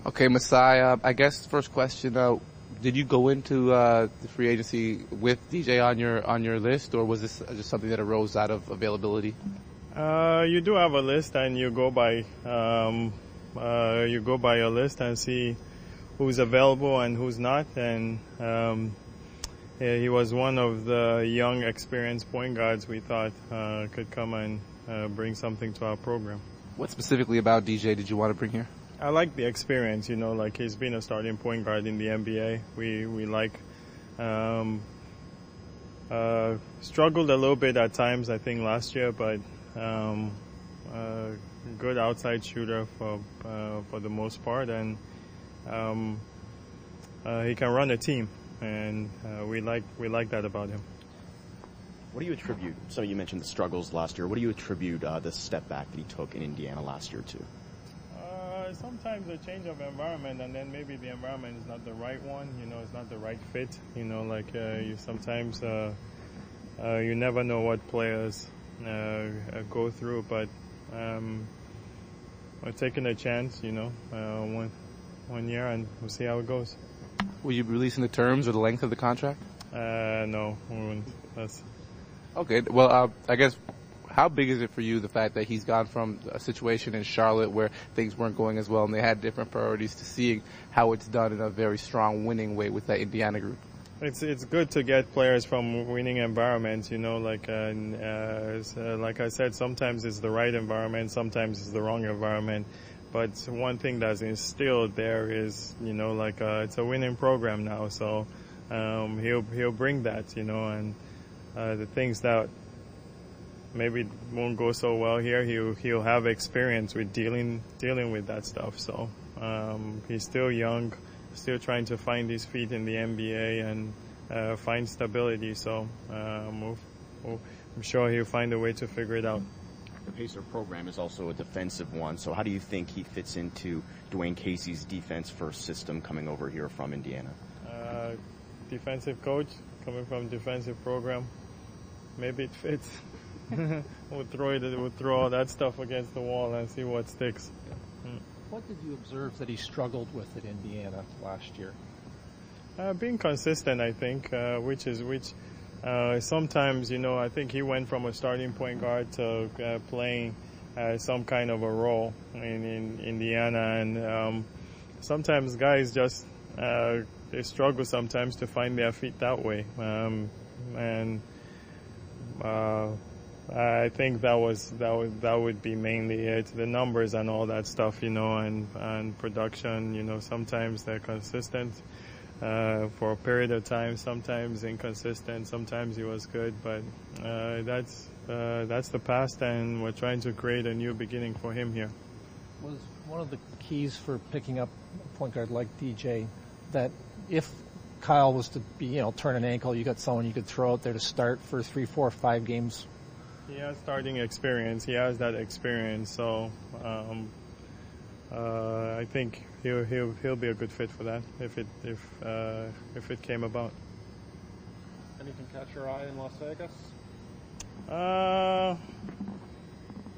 Okay, Masai, I guess first question, did you go into the free agency with DJ on your list, or was this just something that arose out of availability? You do have a list, and you go by your list and see who's available and who's not. And he was one of the young, experienced point guards we thought could come and bring something to our program. What specifically about DJ did you want to bring here? I like the experience, like he's been a starting point guard in the NBA. We like, struggled a little bit at times, I think, last year, but good outside shooter for the most part, and he can run a team, and we like that about him. What do you attribute? So you mentioned the struggles last year. What do you attribute the step back that he took in Indiana last year to? Sometimes a change of environment, and then maybe the environment is not the right one. It's not the right fit. You sometimes you never know what players go through, but we're taking a chance. One year, and we'll see how it goes. Will you be releasing the terms or the length of the contract? No, we won't. Okay. Well, I guess. How big is it for you, the fact that he's gone from a situation in Charlotte where things weren't going as well and they had different priorities to seeing how it's done in a very strong winning way with that Indiana group? It's good to get players from winning environments, like I said, sometimes it's the right environment, sometimes it's the wrong environment. But one thing that's instilled there is, it's a winning program now, so he'll bring that, and the things that maybe won't go so well here, he'll have experience with dealing with that stuff. So he's still young, still trying to find his feet in the NBA and find stability. So I'm sure he'll find a way to figure it out. The Pacer program is also a defensive one. So how do you think he fits into Dwayne Casey's defense-first system coming over here from Indiana? Defensive coach coming from defensive program. Maybe it fits. We'll throw all that stuff against the wall and see what sticks. What did you observe that he struggled with at Indiana last year? Being consistent, I think, which sometimes, I think he went from a starting point guard to playing some kind of a role in Indiana, and sometimes guys just they struggle sometimes to find their feet that way, and I think that would be mainly it. The numbers and all that stuff, and production. Sometimes they're consistent for a period of time. Sometimes inconsistent. Sometimes he was good, but that's the past, and we're trying to create a new beginning for him here. Was one of the keys for picking up a point guard like DJ that if Kyle was to be, turn an ankle, you got someone you could throw out there to start for 3, 4, 5 games? He has starting experience. He has that experience, so I think he'll be a good fit for that if it came about. Anything catch your eye in Las Vegas?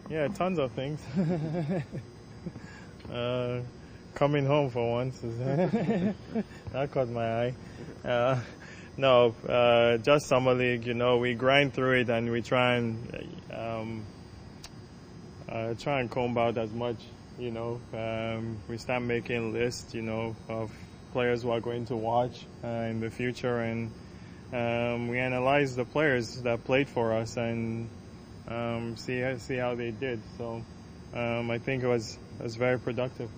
Yeah, tons of things. Coming home for once, that caught my eye. No, just summer league. We grind through it and we try and comb out as much. We start making lists, of players who are going to watch in the future, and we analyze the players that played for us and see how they did. So I think it was very productive.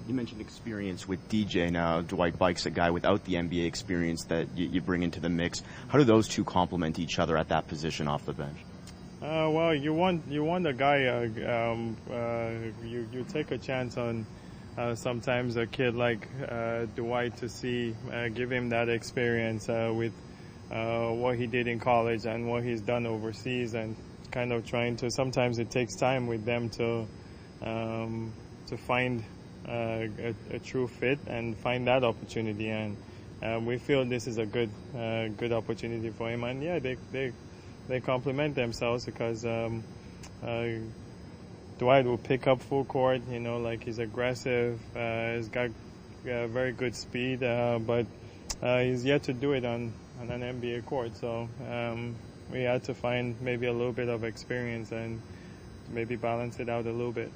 You mentioned experience with DJ now. Dwight Bike's a guy without the NBA experience that you bring into the mix. How do those two complement each other at that position off the bench? Well, you want a guy. You take a chance on sometimes a kid like Dwight to give him that experience with what he did in college and what he's done overseas, and kind of trying to. Sometimes it takes time with them to find a true fit and find that opportunity, and we feel this is a good opportunity for him. And yeah, they complement themselves because Dwight will pick up full court. You know, like he's aggressive. He's got very good speed, but he's yet to do it on an NBA court. So we had to find maybe a little bit of experience and maybe balance it out a little bit.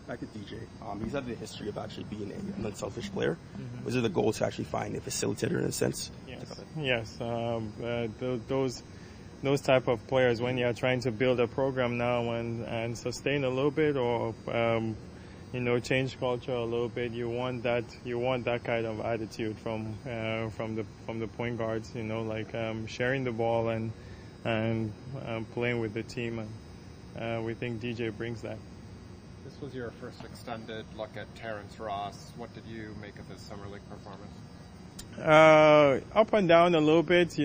Back to DJ. He's had a history of actually being an unselfish player. Mm-hmm. Was it the goal to actually find a facilitator in a sense? Yes. Those type of players, when you're trying to build a program now and sustain a little bit, or change culture a little bit, you want that kind of attitude from the point guards. You know, like sharing the ball and playing with the team, and we think DJ brings that. This was your first extended look at Terrence Ross. What did you make of his summer league performance? Up and down a little bit,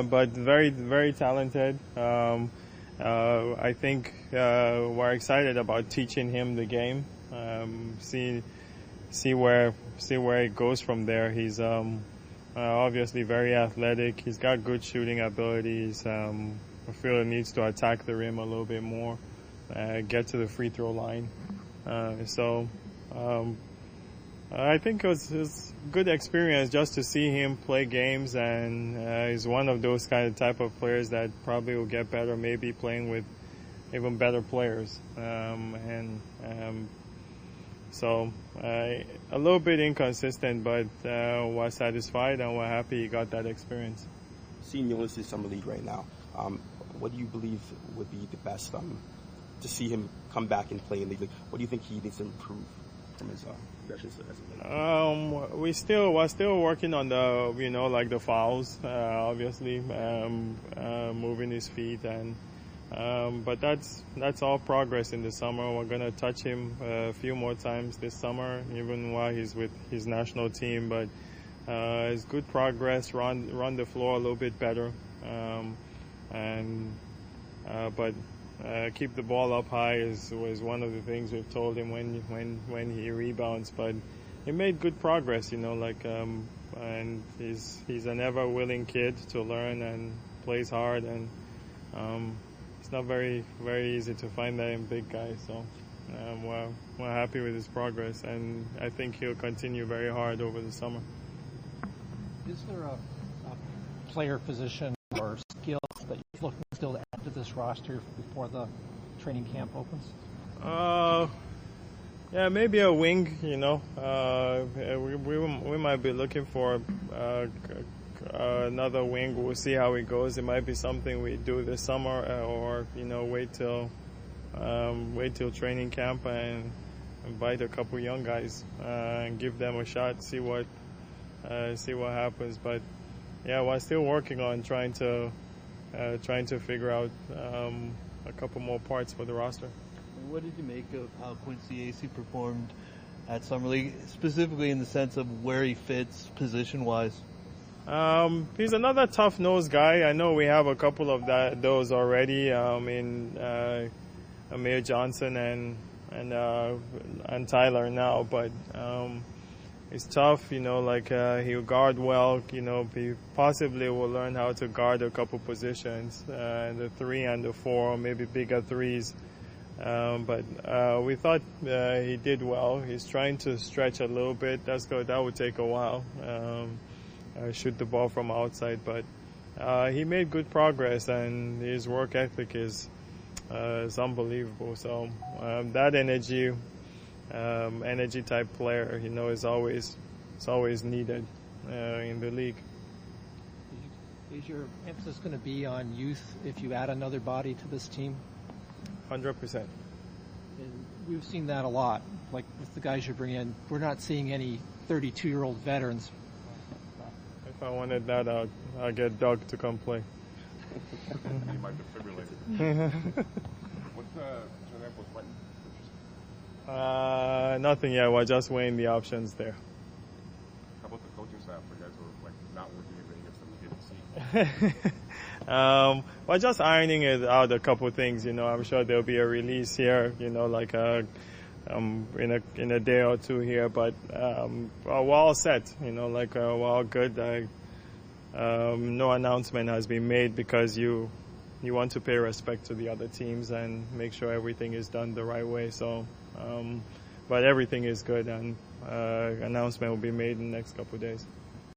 but very, very talented. I think we're excited about teaching him the game. See where it goes from there. He's obviously very athletic. He's got good shooting abilities. I feel he needs to attack the rim a little bit more, get to the free throw line. I think it was good experience just to see him play games, and he's one of those kind of type of players that probably will get better, maybe playing with even better players. So a little bit inconsistent, but we're satisfied and we're happy he got that experience. Seeing Ulysses Summer League right now, what do you believe would be the best to see him come back and play in the league? What do you think he needs to improve from his progressions as a player? We're still working on the the fouls, obviously, moving his feet, and but that's all progress in the summer. We're gonna touch him a few more times this summer, even while he's with his national team. But it's good progress. Run the floor a little bit better, but keep the ball up high was one of the things we've told him when he rebounds. But he made good progress, and he's an ever willing kid to learn and plays hard, and it's not very, very easy to find that in big guys. So we're happy with his progress, and I think he'll continue very hard over the summer. Is there a player position or skill that you're looking still to add to this roster before the training camp opens? Yeah, maybe a wing. We might be looking for another wing. We'll see how it goes. It might be something we do this summer, or wait till training camp and invite a couple young guys and give them a shot. See what happens. But yeah, we're still working on trying to figure out a couple more parts for the roster. What did you make of how Quincy Acey performed at Summer League, specifically in the sense of where he fits position-wise? He's another tough-nosed guy. I know we have a couple of those already in Amir Johnson and Tyler now, but he's tough. He'll guard well. He possibly will learn how to guard a couple positions, the 3 and the 4, maybe bigger threes. But we thought he did well. He's trying to stretch a little bit. That's good. That would take a while. Shoot the ball from outside, but he made good progress, and his work ethic is unbelievable. So that energy type player, is always needed in the league. Is your emphasis going to be on youth if you add another body to this team? 100%. And we've seen that a lot. Like with the guys you bring in, we're not seeing any 32-year-old veterans. If I wanted that, I'll get Doug to come play. He might defibrillate. What's Jeanette was Nothing yet. We're just weighing the options there. How about the coaching staff? For guys who are not working against them, you didn't see. We're just ironing it out a couple things. I'm sure there'll be a release here. In a day or two here, but we're all set. We're all good. No announcement has been made because you you want to pay respect to the other teams and make sure everything is done the right way. So, but everything is good, and announcement will be made in the next couple of days.